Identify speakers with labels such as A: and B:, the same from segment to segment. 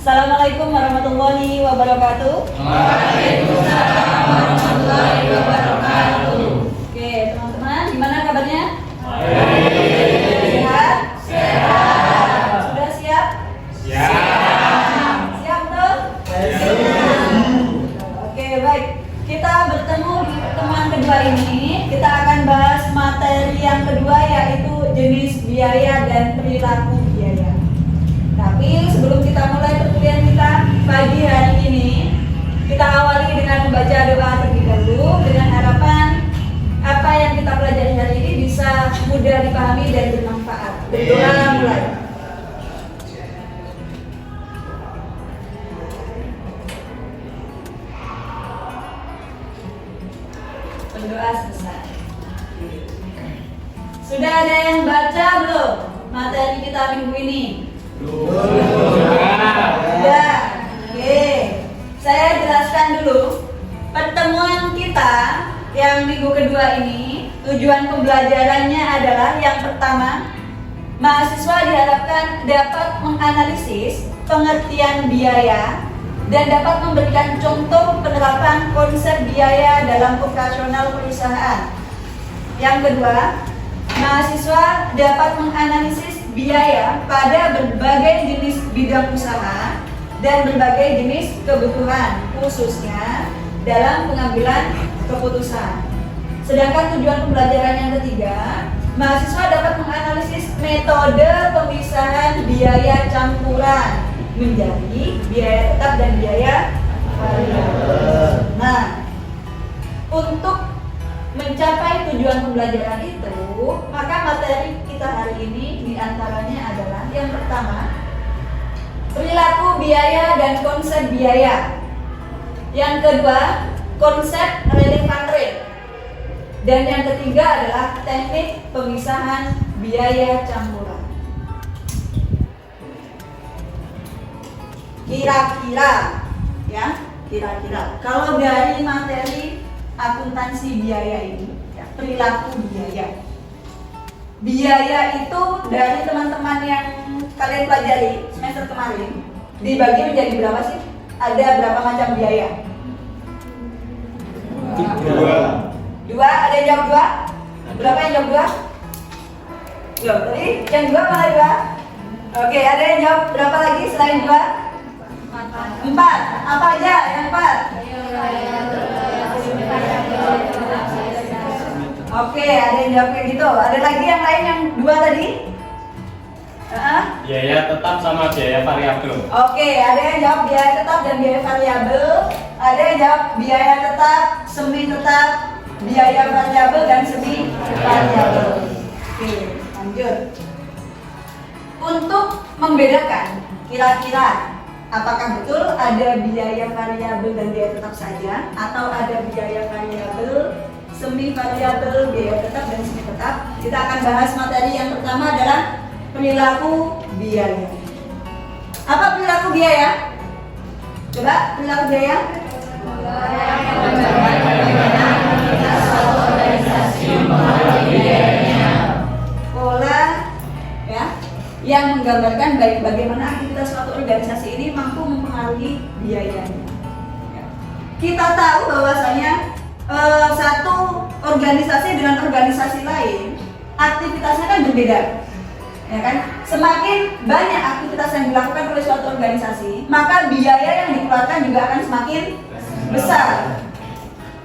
A: Assalamualaikum warahmatullahi wabarakatuh.
B: Waalaikumsalam warahmatullahi wabarakatuh.
A: Oke, teman-teman, gimana kabarnya?
B: Baik.
A: Sehat?
B: Sehat.
A: Sudah siap?
B: Siap.
A: Siap betul? Oke, baik. Kita bertemu di pertemuan kedua ini. Kita akan bahas materi yang kedua, yaitu jenis biaya dan perilaku biaya. Tapi sebelum kita mulai perkuliahan kita pagi hari ini, kita awali dengan membaca doa terlebih dahulu dengan harapan apa yang kita pelajari hari ini bisa mudah dipahami dan bermanfaat. Berdoa mulai. Berdoa selesai. Sudah ada yang baca belum materi kita minggu ini? Ya, oke. Saya jelaskan dulu pertemuan kita yang minggu kedua ini. Tujuan pembelajarannya adalah yang pertama, mahasiswa diharapkan dapat menganalisis pengertian biaya dan dapat memberikan contoh penerapan konsep biaya dalam operasional perusahaan. Yang kedua, mahasiswa dapat menganalisis biaya pada berbagai jenis bidang usaha dan berbagai jenis kebutuhan, khususnya dalam pengambilan keputusan. Sedangkan tujuan pembelajaran yang ketiga, mahasiswa dapat menganalisis metode pemisahan biaya campuran menjadi biaya tetap dan biaya variabel. Nah, untuk mencapai tujuan pembelajaran itu, maka materi kita hari ini diantaranya adalah yang pertama, perilaku biaya dan konsep biaya. Yang kedua, konsep relevant rate. Dan yang ketiga adalah teknik pemisahan biaya campuran. Kira-kira, ya, kira-kira. Kalau dari materi akuntansi biaya ini, ya, perilaku biaya. Biaya itu dari teman-teman yang kalian pelajari semester kemarin dibagi menjadi berapa sih? Ada berapa macam biaya? Dua. Ada yang jawab dua? Berapa yang jawab dua? Yo, tadi yang dua mana dua? Oke, ada yang jawab berapa lagi selain dua? Empat. Apa aja yang empat? Oke, ada yang jawab kayak gitu. Ada lagi yang lain yang dua tadi?
B: Biaya tetap sama biaya variabel.
A: Oke, ada yang jawab biaya tetap dan biaya variabel. Ada yang jawab biaya tetap, semi tetap, biaya variabel dan semi variabel. Oke, lanjut. Untuk membedakan kira-kira apakah betul ada biaya variabel dan biaya tetap saja, atau ada biaya variabel, semi variabel, biaya tetap dan semi tetap, kita akan bahas materi yang pertama adalah perilaku biaya. Apa perilaku biaya? Coba perilaku biaya. Pola, ya, yang menggambarkan bagaimana aktivitas suatu organisasi ini mampu mempengaruhi biayanya. Ya. Kita tahu bahwasanya satu organisasi dengan organisasi lain aktivitasnya kan berbeda. Ya kan? Semakin banyak aktivitas yang dilakukan oleh suatu organisasi, maka biaya yang dikeluarkan juga akan semakin besar.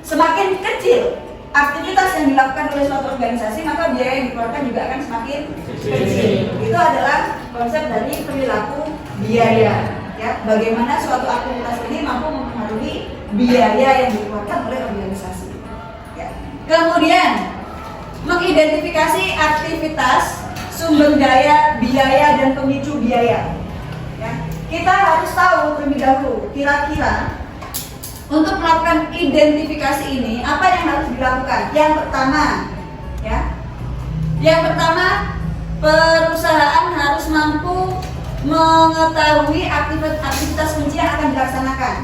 A: Semakin kecil aktivitas yang dilakukan oleh suatu organisasi, maka biaya yang dikeluarkan juga akan semakin kecil. Itu adalah konsep dari perilaku biaya. Ya, bagaimana suatu aktivitas ini mampu mempengaruhi biaya yang dikeluarkan oleh organisasi. Ya. Kemudian mengidentifikasi aktivitas, sumber daya, biaya, dan pemicu biaya. Ya. Kita harus tahu terlebih dahulu kira-kira untuk melakukan identifikasi ini apa yang harus dilakukan. Yang pertama, ya, yang pertama perusahaan harus mampu mengetahui aktivitas kunci yang akan dilaksanakan.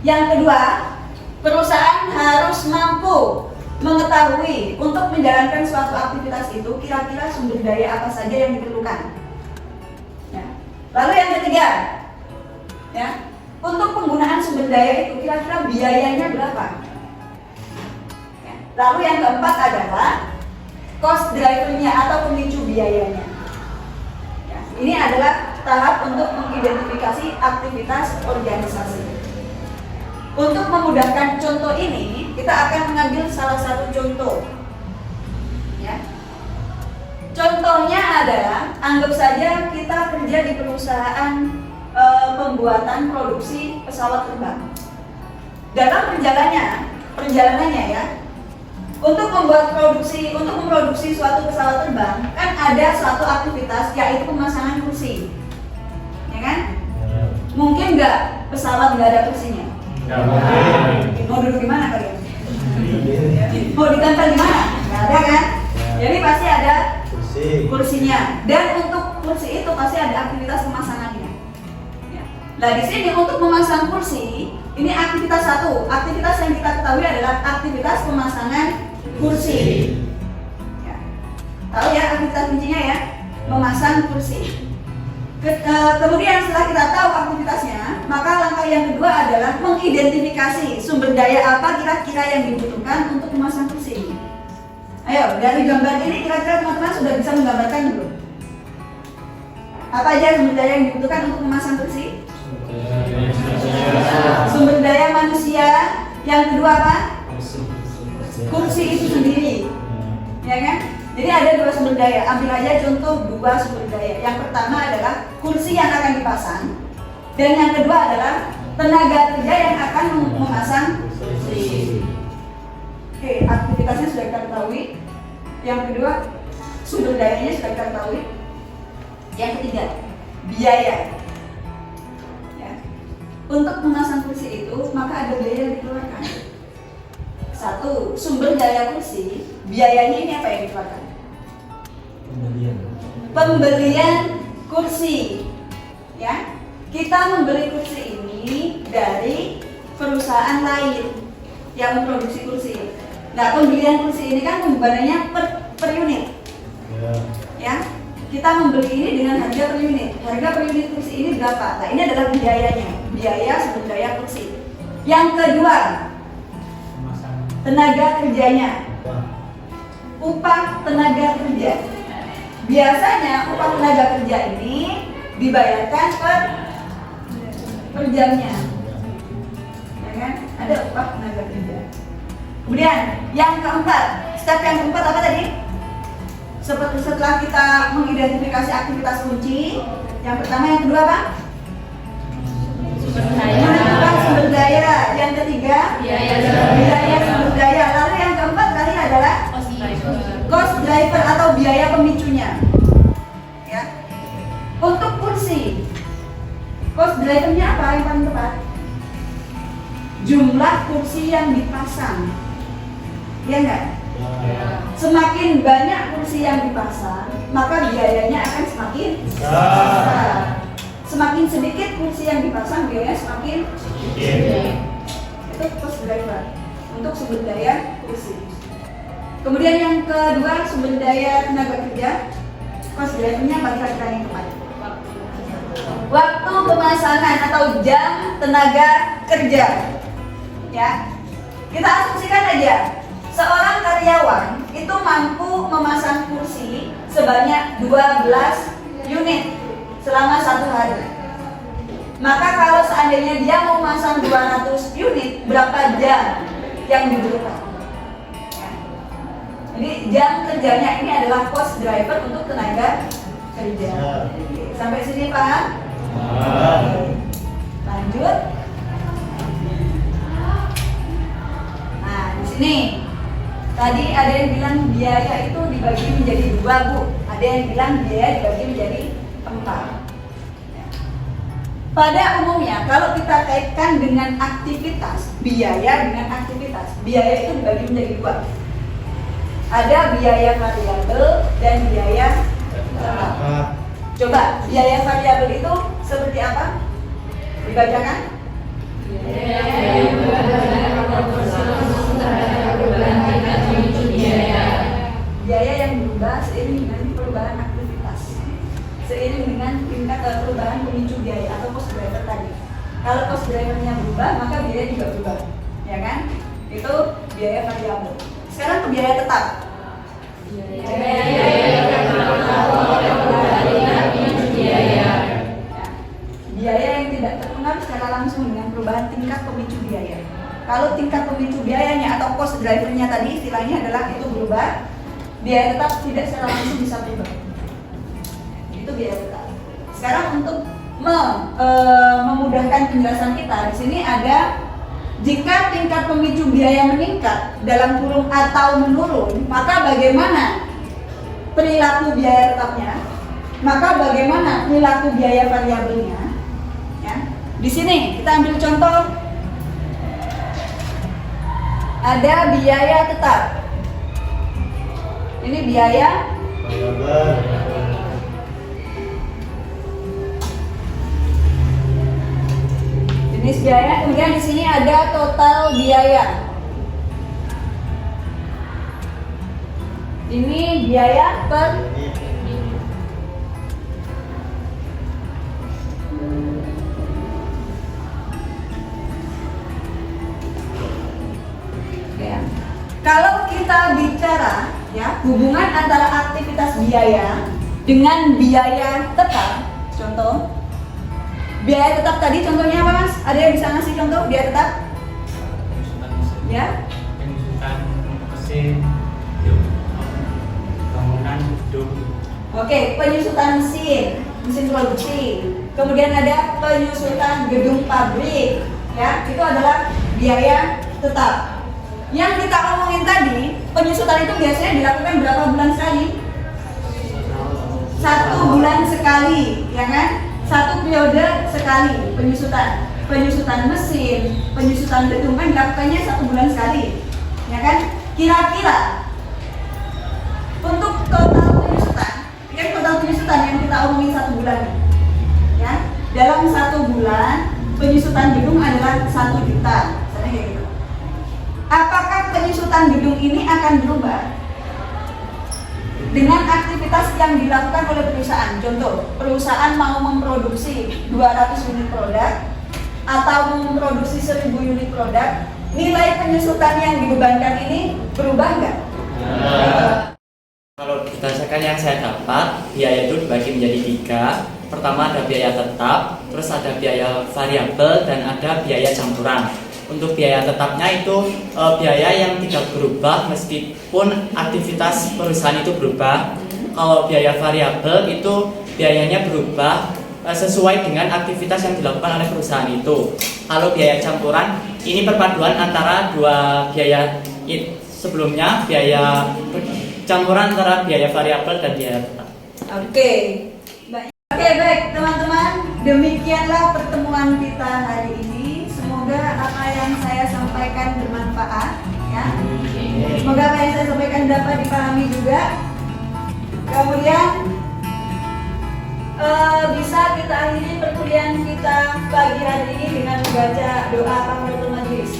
A: Yang kedua, perusahaan harus mampu mengetahui untuk menjalankan suatu aktivitas itu kira-kira sumber daya apa saja yang diperlukan. Ya. Lalu yang ketiga, ya, untuk penggunaan sumber daya itu kira-kira biayanya berapa? Ya. Lalu yang keempat adalah cost drivernya atau pemicu biayanya. Ya. Ini adalah tahap untuk mengidentifikasi aktivitas organisasi. Untuk memudahkan contoh ini, kita akan mengambil salah satu contoh. Ya. Contohnya adalah, anggap saja kita kerja di perusahaan pembuatan produksi pesawat terbang. Dalam perjalanannya ya, untuk memproduksi suatu pesawat terbang kan ada suatu aktivitas yaitu pemasangan kursi, ya kan? Mungkin nggak pesawat nggak ada kursinya?
B: Nggak mungkin.
A: Mau duduk di mana kalian? Mau ditempel di mana? Nggak ada kan? Jadi pasti ada kursinya. Dan untuk kursi itu pasti ada aktivitas pemasangannya. Ya. Nah di sini untuk memasang kursi, ini aktivitas satu. Aktivitas yang kita ketahui adalah aktivitas pemasangan kursi. Ya. Tahu ya aktivitas kuncinya ya, memasang kursi. Kemudian setelah kita tahu aktivitasnya, maka langkah yang kedua adalah mengidentifikasi sumber daya apa kira-kira yang dibutuhkan untuk memasang kursi. Ayo, dari gambar ini kira-kira teman-teman sudah bisa menggambarkan belum? Apa aja sumber daya yang dibutuhkan untuk memasang kursi? Sumber daya manusia. Yang kedua apa? Kursi itu sendiri, ya kan? Jadi ada dua sumber daya. Ambil aja contoh dua sumber daya. Yang pertama adalah kursi yang akan dipasang, dan yang kedua adalah tenaga kerja yang akan memasang kursi. Oke, aktivitasnya sudah kita ketahui. Yang kedua, sumber dayanya sudah kita ketahui. Yang ketiga, biaya. Ya. Untuk memasang kursi itu, maka ada biaya yang dikeluarkan. Satu, sumber daya kursi, biayanya ini apa yang dikeluarkan? Pembelian kursi. Ya, kita membeli kursi ini dari perusahaan lain yang memproduksi kursi. Nah, pembelian kursi ini kan pembayarannya per unit. Ya, kita membeli ini dengan harga per unit. Harga per unit kursi ini berapa? Nah, ini adalah biayanya, biaya sumber daya kursi. Yang kedua, tenaga kerjanya, upah tenaga kerja. Biasanya upah tenaga kerja ini dibayarkan per jamnya, ya kan? Ada upah tenaga kerja. Kemudian yang keempat, step yang keempat apa tadi? Setelah kita mengidentifikasi aktivitas kunci, yang pertama, yang kedua apa? Menentukan sumber daya. Yang ketiga, biaya sumber daya. Lalu yang keempat kali adalah cost driver atau biaya pemicunya. Ya. Untuk kursi, cost drivernya apa yang paling tepat? Jumlah kursi yang dipasang. Ya enggak? Semakin banyak kursi yang dipasang, maka biayanya akan semakin besar. Semakin sedikit kursi yang dipasang, biayanya semakin sedikit. Itu cost driver untuk sumber daya kursi. Kemudian yang kedua, sumber daya tenaga kerja. Cost drivernya apa kira-kira yang tepat? Waktu pemasangan atau jam tenaga kerja. Ya, kita asumsikan aja seorang karyawan itu mampu memasang kursi sebanyak 12 unit selama 1 hari. Maka kalau seandainya dia mau memasang 200 unit, berapa jam yang dibutuhkan? Ya. Jadi jam kerjanya ini adalah cost driver untuk tenaga kerja. Sampai sini paham? Lanjut. Nah, di sini tadi ada yang bilang biaya itu dibagi menjadi 2, Bu. Ada yang bilang biaya dibagi menjadi 4. Pada umumnya kalau kita kaitkan dengan aktivitas, biaya dengan aktivitas, biaya itu dibagi menjadi 2. Ada biaya variabel dan biaya tetap. Coba biaya variabel itu seperti apa? Dibacakan? Biaya yang berubah seiring dengan perubahan aktivitas, seiring dengan tingkat perubahan pemicu biaya atau cost driver tadi. Kalau cost drivernya berubah, maka biaya juga berubah, ya kan? Itu biaya variabel. Sekarang ke biaya tetap. Biaya yang tidak terpengaruh secara langsung dengan perubahan tingkat pemicu biaya. Kalau tingkat pemicu biayanya atau cost drivernya tadi istilahnya adalah itu berubah, biaya tetap tidak secara langsung bisa berubah. Itu biaya tetap. Sekarang untuk memudahkan penjelasan kita, di sini ada jika tingkat pemicu biaya meningkat dalam kurung atau menurun, maka bagaimana perilaku biaya tetapnya? Maka bagaimana perilaku biaya variabelnya? Ya. Di sini kita ambil contoh, ada biaya tetap. Ini biaya jenis biaya. Kemudian di sini ada total biaya. Ini biaya per kalau kita bicara ya hubungan antara aktivitas biaya dengan biaya tetap, contoh biaya tetap tadi contohnya apa Mas? Ada yang bisa ngasih contoh biaya tetap? Ya?
B: Penyusutan mesin, bangunan gedung.
A: Oke, penyusutan mesin produksi. Kemudian ada penyusutan gedung pabrik, ya itu adalah biaya tetap. Yang kita omongin tadi, penyusutan itu biasanya dilakukan berapa bulan sekali? 1 bulan sekali, ya kan? 1 periode sekali penyusutan. Penyusutan mesin, penyusutan gedung kan dilakukannya 1 bulan sekali, ya kan? Kira-kira untuk total penyusutan, ya total penyusutan yang kita omongin 1 bulan, ya dalam 1 bulan penyusutan gedung adalah 1 juta, misalnya kayak gitu. Apakah penyusutan gedung ini akan berubah dengan aktivitas yang dilakukan oleh perusahaan? Contoh, perusahaan mau memproduksi 200 unit produk atau memproduksi 1000 unit produk, nilai penyusutan yang dibebankan ini berubah nggak?
C: Kalau berdasarkan yang saya dapat, biaya itu dibagi menjadi 3. Pertama ada biaya tetap, terus ada biaya variabel, dan ada biaya campuran. Untuk biaya tetapnya itu biaya yang tidak berubah meskipun aktivitas perusahaan itu berubah. Kalau biaya variabel itu biayanya berubah sesuai dengan aktivitas yang dilakukan oleh perusahaan itu. Kalau biaya campuran ini perpaduan antara dua biaya sebelumnya, biaya campuran antara biaya variabel dan biaya tetap.
A: Oke, baik teman-teman, demikianlah pertemuan kita hari ini. Semoga apa yang saya sampaikan bermanfaat, ya. Semoga apa yang saya sampaikan dapat dipahami juga. Kemudian bisa kita akhiri perkuliahan kita pagi hari ini dengan membaca doa kafaratul majelis.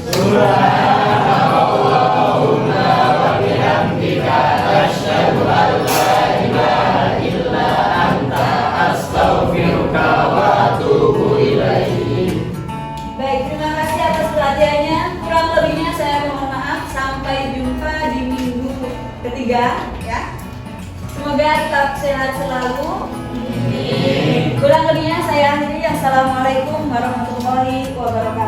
B: Subhanallahumma wa bihamdika asyhadu an la ilaha illa anta astaghfiruka wa atubu ilaik.
A: Baik, terima kasih atas perhatiannya. Kurang lebihnya saya mohon maaf. Sampai jumpa di minggu ketiga, ya. Semoga tetap sehat selalu. Kurang lebihnya saya akhiri. Assalamualaikum warahmatullahi wabarakatuh.